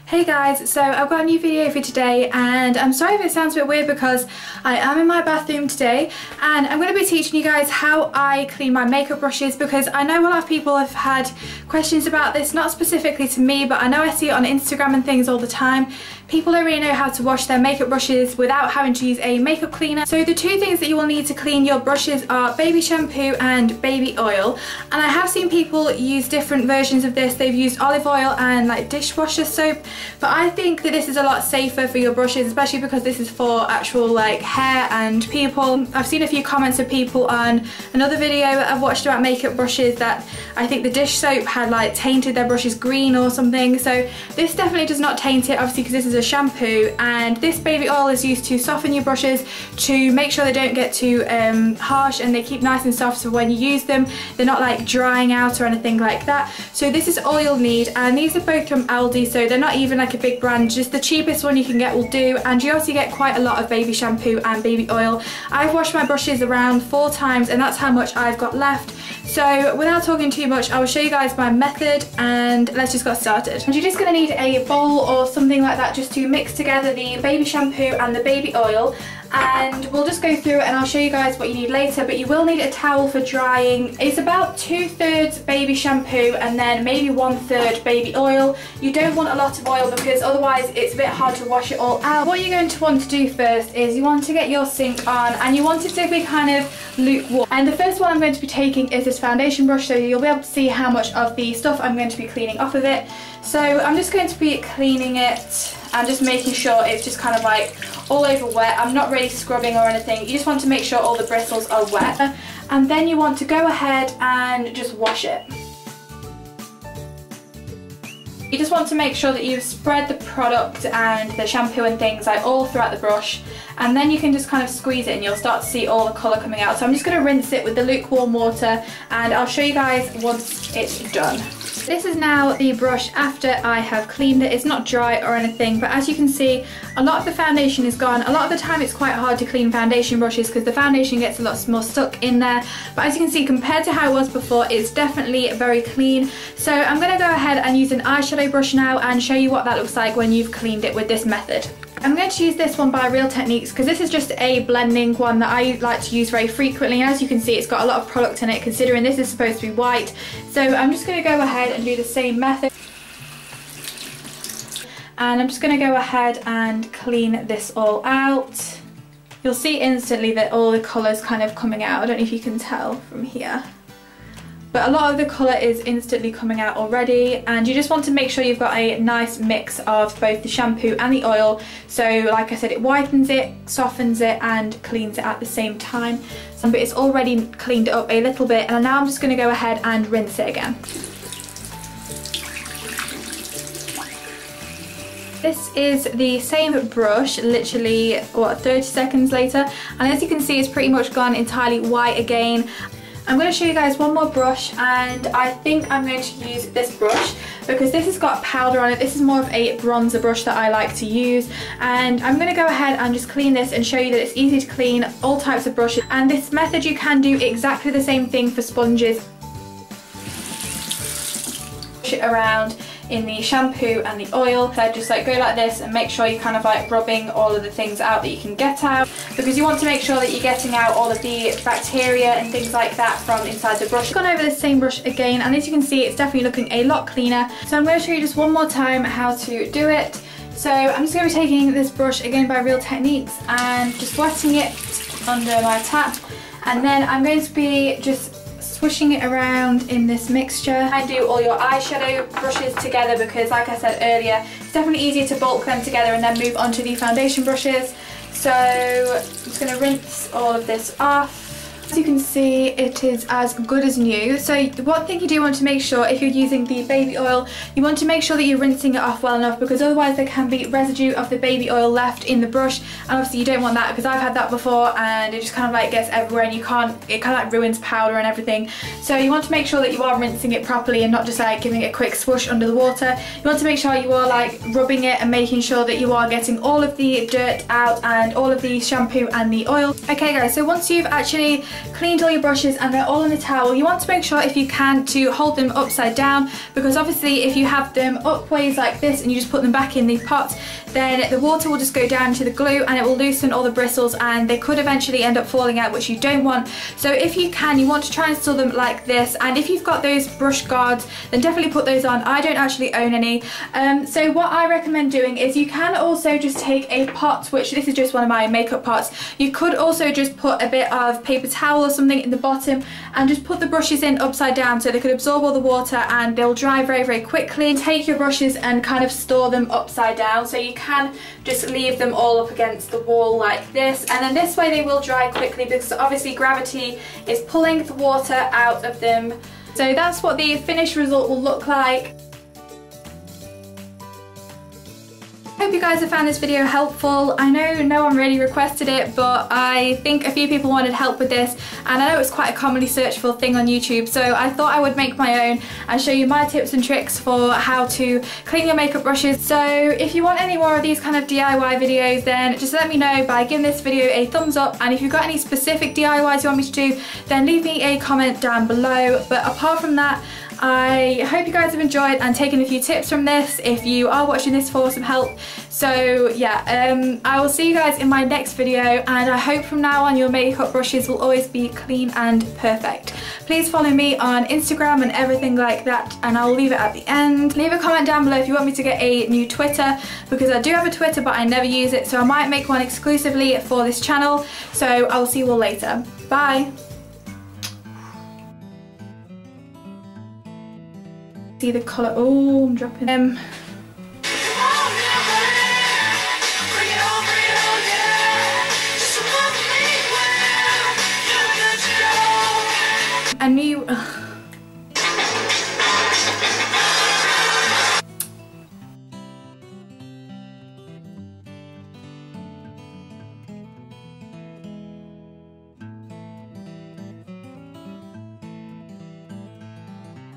Hey guys, so I've got a new video for today and I'm sorry if it sounds a bit weird because I am in my bathroom today and I'm going to be teaching you guys how I clean my makeup brushes because I know a lot of people have had questions about this, not specifically to me, but I know I see it on Instagram and things all the time. People don't really know how to wash their makeup brushes without having to use a makeup cleaner. So the two things that you will need to clean your brushes are baby shampoo and baby oil. And I have seen people use different versions of this. They've used olive oil and like dishwasher soap. But I think that this is a lot safer for your brushes, especially because this is for actual like hair and people. I've seen a few comments of people on another video that I've watched about makeup brushes that I think the dish soap had like tainted their brushes green or something. So this definitely does not taint it, obviously, because this is a shampoo, and this baby oil is used to soften your brushes to make sure they don't get too harsh and they keep nice and soft, so when you use them they're not like drying out or anything like that. So this is all you'll need, and these are both from Aldi, so they're not even like a big brand, just the cheapest one you can get will do, and you also get quite a lot of baby shampoo and baby oil. I've washed my brushes around 4 times and that's how much I've got left. So without talking too much, I will show you guys my method and let's just get started. And you're just going to need a bowl or something like that just to mix together the baby shampoo and the baby oil, and we'll just go through it and I'll show you guys what you need later, but you will need a towel for drying. It's about 2/3 baby shampoo and then maybe 1/3 baby oil. You don't want a lot of oil because otherwise it's a bit hard to wash it all out. What you're going to want to do first is you want to get your sink on and you want it to be kind of lukewarm. And the first one I'm going to be taking is this foundation brush, so you'll be able to see how much of the stuff I'm going to be cleaning off of it. So I'm just going to be cleaning it and just making sure it's just kind of like all over wet. I'm not really scrubbing or anything. You just want to make sure all the bristles are wet, and then you want to go ahead and just wash it. You just want to make sure that you've spread the product and the shampoo and things like all throughout the brush, and then you can just kind of squeeze it and you'll start to see all the colour coming out. So I'm just going to rinse it with the lukewarm water and I'll show you guys once it's done. This is now the brush after I have cleaned it. It's not dry or anything, but as you can see, a lot of the foundation is gone. A lot of the time it's quite hard to clean foundation brushes because the foundation gets a lot more stuck in there, but as you can see, compared to how it was before, it's definitely very clean. So I'm going to go ahead and use an eyeshadow brush now and show you what that looks like when you've cleaned it with this method. I'm going to use this one by Real Techniques because this is just a blending one that I like to use very frequently, and as you can see it's got a lot of product in it considering this is supposed to be white. So I'm just going to go ahead and do the same method, and I'm just going to go ahead and clean this all out. You'll see instantly that all the colour's kind of coming out. I don't know if you can tell from here, but a lot of the colour is instantly coming out already, and you just want to make sure you've got a nice mix of both the shampoo and the oil. So like I said, it whitens it, softens it and cleans it at the same time. But it's already cleaned it up a little bit, and now I'm just going to go ahead and rinse it again. This is the same brush, literally what, 30 seconds later, and as you can see it's pretty much gone entirely white again. I'm going to show you guys one more brush, and I think I'm going to use this brush because this has got powder on it. This is more of a bronzer brush that I like to use, and I'm going to go ahead and just clean this and show you that it's easy to clean all types of brushes, and this method you can do exactly the same thing for sponges. Push it around in the shampoo and the oil, so just like go like this and make sure you're kind of like rubbing all of the things out that you can get out, because you want to make sure that you're getting out all of the bacteria and things like that from inside the brush. I've gone over the same brush again, and as you can see it's definitely looking a lot cleaner. So I'm going to show you just one more time how to do it. So I'm just going to be taking this brush again by Real Techniques and just wetting it under my tap, and then I'm going to be just swishing it around in this mixture. I do all your eyeshadow brushes together because like I said earlier, it's definitely easier to bulk them together and then move on to the foundation brushes. So I'm just going to rinse all of this off. As you can see, it is as good as new. So one thing you do want to make sure, if you're using the baby oil, you want to make sure that you're rinsing it off well enough, because otherwise there can be residue of the baby oil left in the brush, and obviously you don't want that, because I've had that before and it just kind of like gets everywhere and you can't, it kind of like ruins powder and everything. So you want to make sure that you are rinsing it properly and not just like giving it a quick swoosh under the water. You want to make sure you are like rubbing it and making sure that you are getting all of the dirt out and all of the shampoo and the oil. Okay guys, so once you've actually cleaned all your brushes and they're all in the towel, you want to make sure, if you can, to hold them upside down, because obviously if you have them upways like this and you just put them back in the pot, then the water will just go down to the glue and it will loosen all the bristles and they could eventually end up falling out, which you don't want. So if you can, you want to try and store them like this, and if you've got those brush guards, then definitely put those on. I don't actually own any. So what I recommend doing is, you can also just take a pot, which this is just one of my makeup pots. You could also just put a bit of paper towel or something in the bottom and just put the brushes in upside down so they could absorb all the water and they'll dry very, very quickly. Take your brushes and kind of store them upside down, so you can just leave them all up against the wall like this, and then this way they will dry quickly because obviously gravity is pulling the water out of them. So that's what the finished result will look like. I hope you guys have found this video helpful. I know no one really requested it, but I think a few people wanted help with this, and I know it's quite a commonly searched for thing on YouTube, so I thought I would make my own and show you my tips and tricks for how to clean your makeup brushes. So if you want any more of these kind of DIY videos, then just let me know by giving this video a thumbs up, and if you've got any specific DIYs you want me to do, then leave me a comment down below. But apart from that, I hope you guys have enjoyed and taken a few tips from this if you are watching this for some help. So yeah, I will see you guys in my next video, and I hope from now on your makeup brushes will always be clean and perfect. Please follow me on Instagram and everything like that, and I'll leave it at the end. Leave a comment down below if you want me to get a new Twitter, because I do have a Twitter but I never use it, so I might make one exclusively for this channel. So I will see you all later. Bye! See the colour. Oh, I'm dropping them.